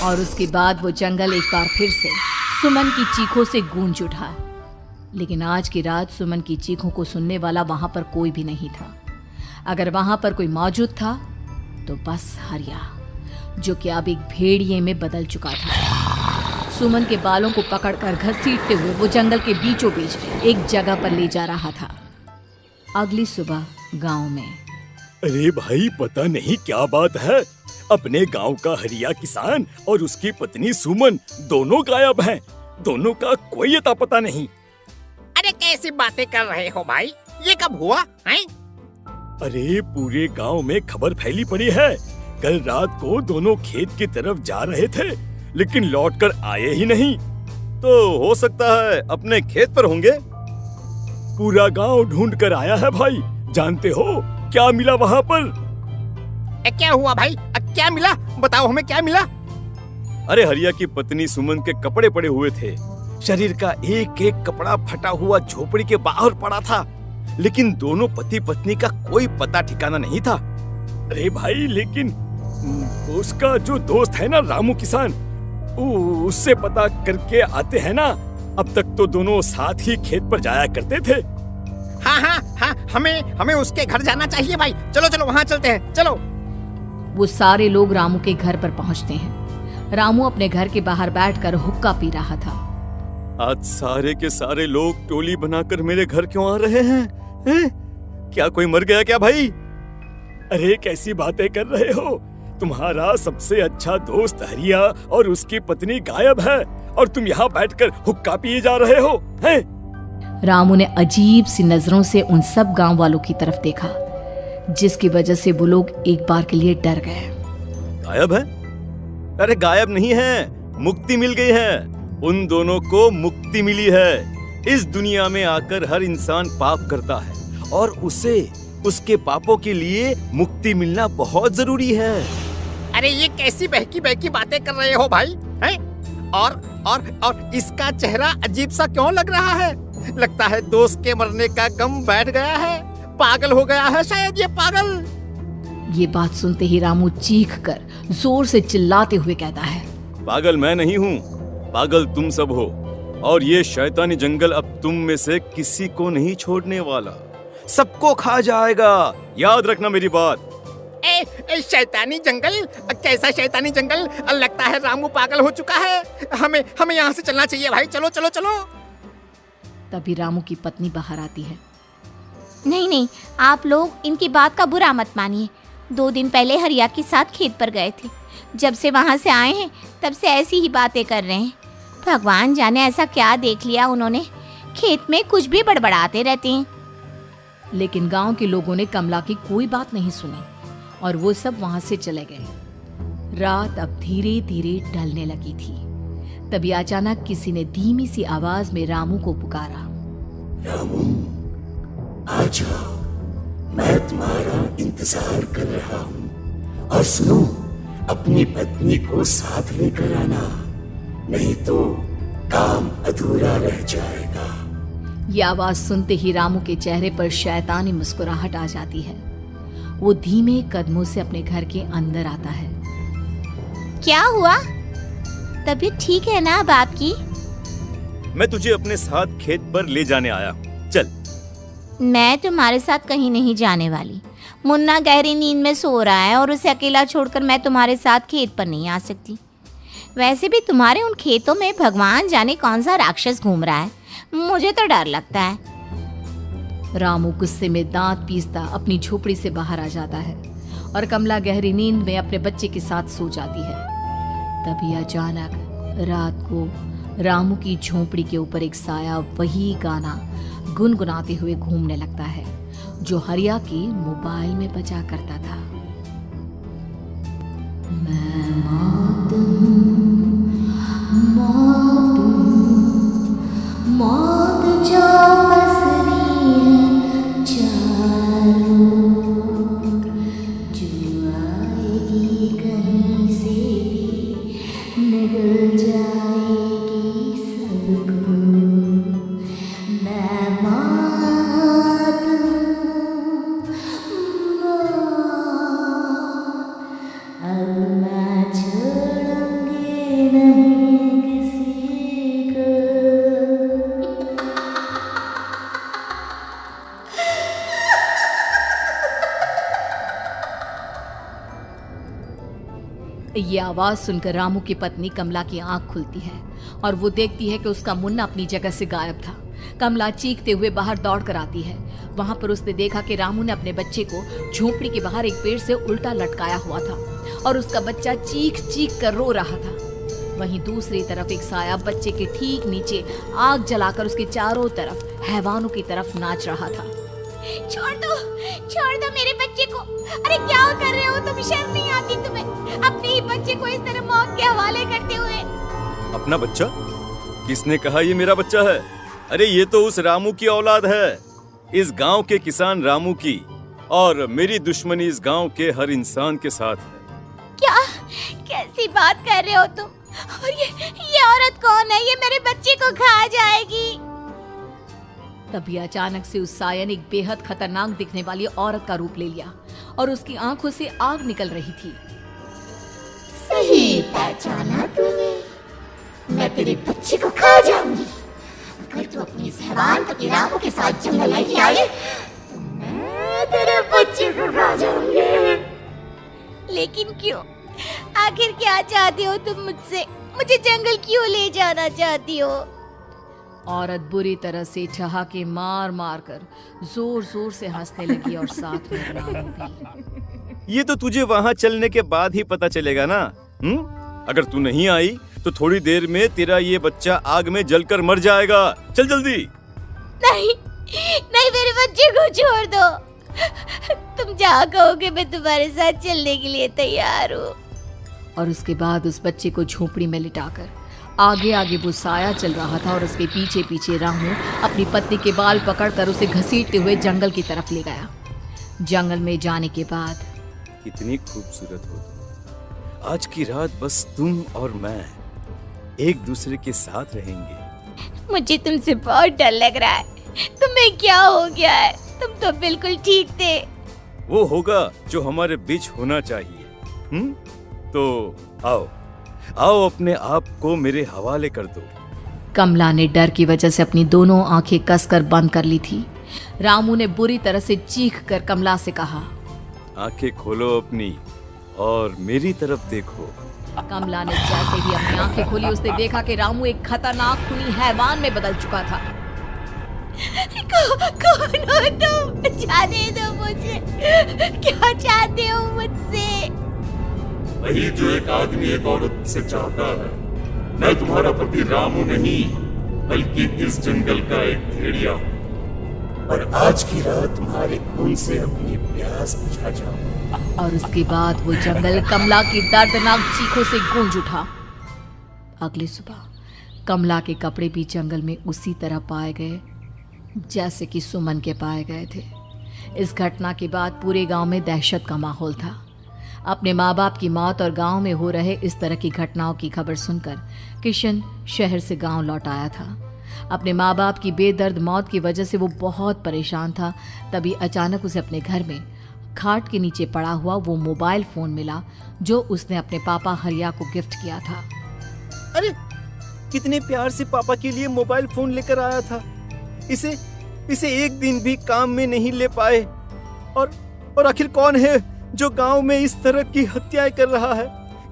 और उसके बाद वो जंगल एक बार फिर से सुमन की चीखों से गूंज उठा। लेकिन आज की रात सुमन की चीखों को सुनने वाला वहां पर कोई भी नहीं था। अगर वहां पर कोई मौजूद था तो बस हरिया, जो कि अब एक भेड़िए में बदल चुका था। सुमन के बालों को पकड़कर घसीटते हुए वो जंगल के बीचों बीच एक जगह पर ले जा रहा था। अगली सुबह गांव में। अरे भाई, पता नहीं क्या बात है, अपने गांव का हरिया किसान और उसकी पत्नी सुमन दोनों गायब हैं। दोनों का कोई अता पता नहीं। अरे कैसी बातें कर रहे हो भाई, ये कब हुआ है? अरे पूरे गांव में खबर फैली पड़ी है। कल रात को दोनों खेत की तरफ जा रहे थे, लेकिन लौटकर आए ही नहीं। तो हो सकता है अपने खेत पर होंगे। पूरा गांव ढूंढ कर आया है भाई। जानते हो क्या मिला वहाँ पर? क्या हुआ भाई, क्या मिला? बताओ हमें क्या मिला? अरे हरिया की पत्नी सुमन के कपड़े पड़े हुए थे। शरीर का एक एक कपड़ा फटा हुआ झोपड़ी के बाहर पड़ा था, लेकिन दोनों पति पत्नी का कोई पता ठिकाना नहीं था। अरे भाई, लेकिन उसका जो दोस्त है ना रामू किसान, उससे पता करके आते हैं ना। अब तक तो दोनों साथ ही खेत पर जाया करते थे। हाँ, हमें उसके घर जाना चाहिए भाई। चलो वहाँ चलते हैं, चलो। वो सारे लोग रामू के घर पर पहुँचते हैं। रामू अपने घर के बाहर बैठकर हुक्का पी रहा था। आज सारे के सारे लोग टोली बनाकर मेरे घर क्यों आ रहे हैं? क्या कोई मर गया क्या भाई? अरे कैसी बातें कर रहे हो? तुम्हारा सबसे अच्छा दोस्त हरिया और उसकी पत्नी गायब है और तुम यहाँ बैठकर हुक्का पिए जा रहे हो हैं? रामू ने अजीब सी नजरों से उन सब गांव वालों की तरफ देखा, जिसकी वजह से वो लोग एक बार के लिए डर गए। गायब है? अरे गायब नहीं है, मुक्ति मिल गई है। उन दोनों को मुक्ति मिली है। इस दुनिया में आकर हर इंसान पाप करता है और उसे उसके पापों के लिए मुक्ति मिलना बहुत जरूरी है। अरे ये कैसी बहकी बहकी बातें कर रहे हो भाई, हैं? और इसका चेहरा अजीब सा क्यों लग रहा है? लगता है दोस्त के मरने का गम बैठ गया है। पागल हो गया है शायद ये पागल। ये बात सुनते ही रामू चीख कर जोर से चिल्लाते हुए कहता है, पागल मैं नहीं हूँ, पागल तुम सब हो। और ये शैतानी जंगल अब तुम में से किसी को नहीं छोड़ने वाला, सबको खा जाएगा। याद रखना मेरी बात। शैतानी जंगल? कैसा शैतानी जंगल? लगता है रामू पागल हो चुका है। हमें यहाँ से चलना चाहिए भाई। चलो। तभी रामू की पत्नी बाहर आती है। नहीं, आप लोग इनकी बात का बुरा मत मानिए। 2 दिन पहले हरिया के साथ खेत पर गए थे। जब से वहाँ से आए हैं तब से ऐसी ही बातें कर रहे हैं। भगवान जाने ऐसा क्या देख लिया उन्होंने, खेत में कुछ भी बड़बड़ाते रहते हैं। लेकिन गांव के लोगों ने कमला की कोई बात नहीं सुनी और वो सब वहां से चले गए। रात अब धीरे धीरे ढलने लगी थी। तभी अचानक किसी ने धीमी सी आवाज में रामू को पुकारा। रामू, आ जाओ, मैं तुम्हारा इंतजार कर रहा हूँ। और सुनो, अपनी पत्नी को साथ लेकर आना, नहीं तो काम अधूरा रह जाएगा। ये आवाज सुनते ही रामू के चेहरे पर शैतानी मुस्कुराहट आ जाती है। वो धीमे कदमों से अपने घर के अंदर आता है। क्या हुआ? तबीयत ठीक है ना अब आपकी? मैं तुझे अपने साथ खेत पर ले जाने आया हूँ, चल। मैं तुम्हारे साथ कहीं नहीं जाने वाली। मुन्ना गहरी नींद में सो रहा है और उसे अकेला छोड़कर मैं तुम्हारे साथ खेत पर नहीं आ सकती। वैसे भी तुम्हारे उन खेतों में भगवान जाने कौन सा राक्षस घूम रहा है, मुझे तो डर लगता है। रामू गुस्से में दांत पीसता अपनी झोपड़ी से बाहर आ जाता है और कमला गहरी नींद में अपने बच्चे के साथ सो जाती है। तभी अचानक रात को रामू की झोपड़ी के ऊपर एक साया वही गाना गुनगुनाते हुए घूमने लगता है जो हरिया के मोबाइल में बजा करता था। मैं मौत जो पसरी है चारों, जो आएगी कहीं से भी निगल जाएगी सबको। मैं ये आवाज सुनकर रामू की पत्नी कमला की आंख खुलती है और वो देखती है कि उसका मुन्ना अपनी जगह से गायब था। कमला चीखते हुए बाहर दौड़ कर आती है। वहां पर उसने देखा कि रामू ने अपने बच्चे को झोपड़ी के बाहर एक पेड़ से उल्टा लटकाया हुआ था और उसका बच्चा चीख चीख कर रो रहा था। वहीं दूसरी तरफ एक साया बच्चे के ठीक नीचे आग जलाकर उसके चारों तरफ हैवानों की तरफ नाच रहा था। छोड़ दो मेरे बच्चे को। अरे क्या कर रहे हो तुम? शर्म नहीं आती तुम्हें? अपने ही बच्चे को इस तरह मौत के हवाले करते हुए। अपना बच्चा? किसने कहा ये मेरा बच्चा है? अरे ये तो उस रामू की औलाद है, इस गांव के किसान रामू की, और मेरी दुश्मनी इस गांव के हर इंसान के साथ है। क्या? कैसी बात कर रहे हो तुम? और ये औरत कौन है? ये मेरे बच्चे को खा जाएगी। तभी अचानक से उस साया ने एक बेहद खतरनाक दिखने वाली औरत का रूप ले लिया और उसकी आंखों से आग निकल रही थी। सही पहचाना तूने। मैं तेरे बच्चे को खा जाऊंगी। अगर तू अपनी इस हैवान पति रामू के साथ जंगल नहीं आई तो मैं तेरे बच्चे को खा जाऊंगी। लेकिन क्यों? आखिर क्या चाहते हो तुम मुझसे? मुझे जंगल क्यों ले जाना चाहती हो? औरत बुरी तरह से ठहाके मार मार कर जोर जोर से हंसने लगी और साथ में रामू भी। ये तो तुझे वहाँ चलने के बाद ही पता चलेगा ना। अगर तू नहीं आई तो थोड़ी देर में तेरा ये बच्चा आग में जलकर मर जाएगा। चल जल्दी। नहीं नहीं, मेरे बच्चे को छोड़ दो। तुम जहाँ कहोगे मैं तुम्हारे साथ चलने के लिए तैयार हूँ। और उसके बाद उस बच्चे को झोपड़ी में लिटाकर आगे आगे वो साया चल रहा था और उसके पीछे पीछे रामू अपनी पत्नी के बाल पकड़कर उसे घसीटते हुए जंगल की तरफ ले गया। जंगल में जाने के बाद कितनी खूबसूरत हो तुम। आज की रात बस तुम और मैं एक दूसरे के साथ रहेंगे। मुझे तुमसे बहुत डर लग रहा है। तुम्हें क्या हो गया है? तुम तो बिल्कुल ठीक थे। वो होगा जो हमारे बीच होना चाहिए। तो आओ आओ, अपने आप को मेरे हवाले कर दो। कमला ने डर की वजह से अपनी दोनों आंखें कसकर बंद कर ली थी। रामू ने बुरी तरह से चीख कर कमला से कहा, आंखें खोलो अपनी और मेरी तरफ देखो। कमला ने जैसे ही अपनी आंखें खोली उसने देखा कि रामू एक खतरनाक खूनी हैवान में बदल चुका था। कौन हो तुम? जाने दो मुझे। क्या चाहते हो मुझसे? वही जो एक आदमी एक औरत से चाहता है। मैं तुम्हारा पति रामू नहीं बल्कि इस जंगल का एक भेड़िया हूँ और आज की रात तुम्हारे खून से अपनी प्यास बुझा जाऊं। और उसके बाद वो जंगल कमला की दर्दनाक चीखों से गूंज उठा। अगली सुबह कमला के कपड़े भी जंगल में उसी तरह पाए गए जैसे कि सुमन के पाए गए थे। इस घटना के बाद पूरे गांव में दहशत का माहौल था। अपने माँ बाप की मौत और गांव में हो रहे इस तरह की घटनाओं की खबर सुनकर किशन शहर से गांव लौट आया था। अपने माँ बाप की बेदर्द मौत की वजह से वो बहुत परेशान था। तभी अचानक उसे अपने घर में खाट के नीचे पड़ा हुआ वो मोबाइल फोन मिला जो उसने अपने पापा हरिया को गिफ्ट किया था। अरे कितने प्यार से पापा के लिए मोबाइल फोन लेकर आया था। इसे एक दिन भी काम में नहीं ले पाए। और आखिर कौन है जो गांव में इस तरह की हत्याएं कर रहा है?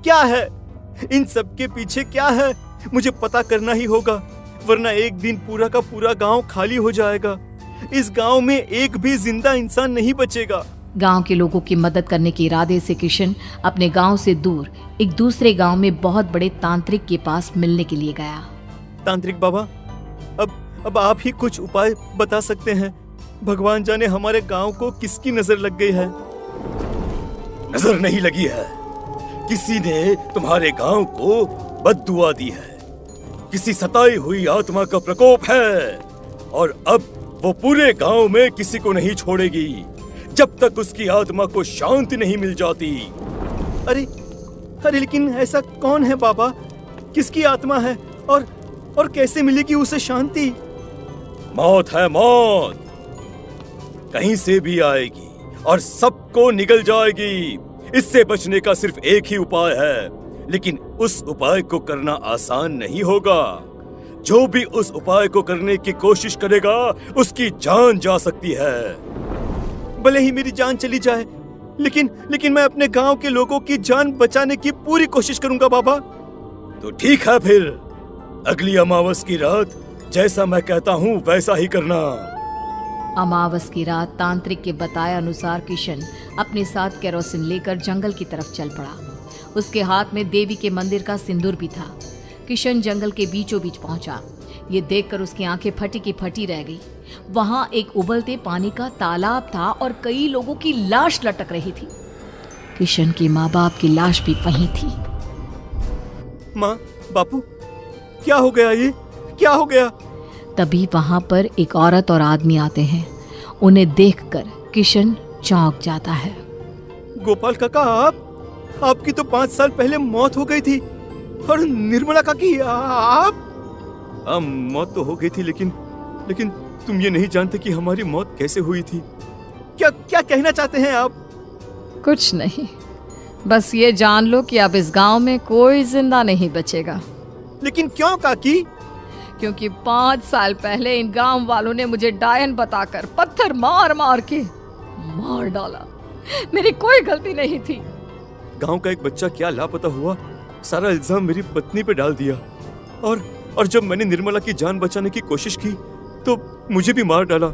क्या है इन सब के पीछे? क्या है? मुझे पता करना ही होगा, वरना एक दिन पूरा का पूरा गांव खाली हो जाएगा। इस गांव में एक भी जिंदा इंसान नहीं बचेगा। गांव के लोगों की मदद करने के इरादे से किशन अपने गांव से दूर एक दूसरे गांव में बहुत बड़े तांत्रिक के पास मिलने के लिए गया। तांत्रिक बाबा, अब आप ही कुछ उपाय बता सकते हैं। भगवान जाने हमारे गांव को किसकी नजर लग गई है। नजर नहीं लगी है, किसी ने तुम्हारे गांव को बद्दुआ दी है। किसी सताई हुई आत्मा का प्रकोप है और अब वो पूरे गांव में किसी को नहीं छोड़ेगी जब तक उसकी आत्मा को शांति नहीं मिल जाती। अरे लेकिन ऐसा कौन है बाबा? किसकी आत्मा है और कैसे मिलेगी उसे शांति? मौत है, मौत कहीं से भी आएगी और सबको निगल जाएगी। इससे बचने का सिर्फ एक ही उपाय है, लेकिन उस उपाय को करना आसान नहीं होगा। जो भी उस उपाय को करने की कोशिश करेगा उसकी जान जा सकती है। भले ही मेरी जान चली जाए, लेकिन मैं अपने गांव के लोगों की जान बचाने की पूरी कोशिश करूंगा बाबा। तो ठीक है फिर, अगली अमावस की रात जैसा मैं कहता हूँ वैसा ही करना। अमावस की रात तांत्रिक के बताए अनुसार किशन अपने साथ केरोसिन लेकर जंगल की तरफ चल पड़ा। उसके हाथ में देवी के मंदिर का सिंदूर भी था। किशन जंगल के बीचों बीच पहुंचा। ये देखकर उसकी आंखें फटी की फटी रह गई। वहां एक उबलते पानी का तालाब था और कई लोगों की लाश लटक रही थी। किशन की माँ बाप की लाश भी वहीं थी। माँ, बापू, क्या हो गया? ये क्या हो गया? तभी वहां पर एक औरत और आदमी आते हैं। उन्हें देखकर किशन चौंक जाता है। गोपाल काका, आपकी तो 5 साल पहले मौत हो गई थी। और निर्मला काकी, आप? मौत तो हो गई थी, लेकिन तुम ये नहीं जानते कि हमारी मौत कैसे हुई थी। क्या कहना चाहते हैं आप? कुछ नहीं, बस ये जान लो कि अब इस गांव में कोई जिंदा नहीं बचेगा। लेकिन क्यों काकी? क्योंकि 5 साल पहले इन गांव वालों ने मुझे डायन बताकर पत्थर मार मार के मार डाला। मेरी कोई गलती नहीं थी। गांव का एक बच्चा क्या लापता हुआ, सारा इल्जाम मेरी पत्नी पे डाल दिया। और जब मैंने निर्मला की जान बचाने की कोशिश की तो मुझे भी मार डाला।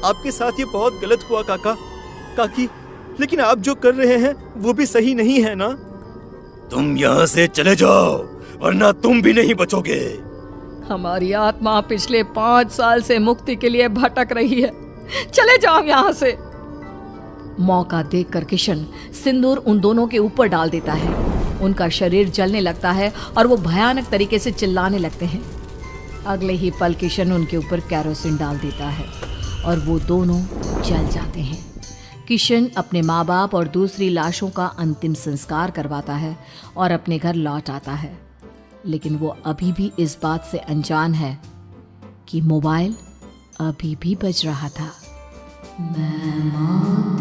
आपके साथ ये बहुत गलत हुआ काकी, लेकिन आप जो कर रहे हैं वो भी सही नहीं है ना? तुम यहाँ से चले जाओ वरना तुम भी नहीं बचोगे। हमारी आत्मा पिछले 5 साल से मुक्ति के लिए भटक रही है। चले जाओ यहाँ से। मौका देखकर किशन सिंदूर उन दोनों के ऊपर डाल देता है। उनका शरीर जलने लगता है और वो भयानक तरीके से चिल्लाने लगते हैं। अगले ही पल किशन उनके ऊपर केरोसिन डाल देता है और वो दोनों जल जाते हैं। किशन अपने माँ बाप और दूसरी लाशों का अंतिम संस्कार करवाता है और अपने घर लौट आता है। लेकिन वो अभी भी इस बात से अनजान है कि मोबाइल अभी भी बज रहा था। मैं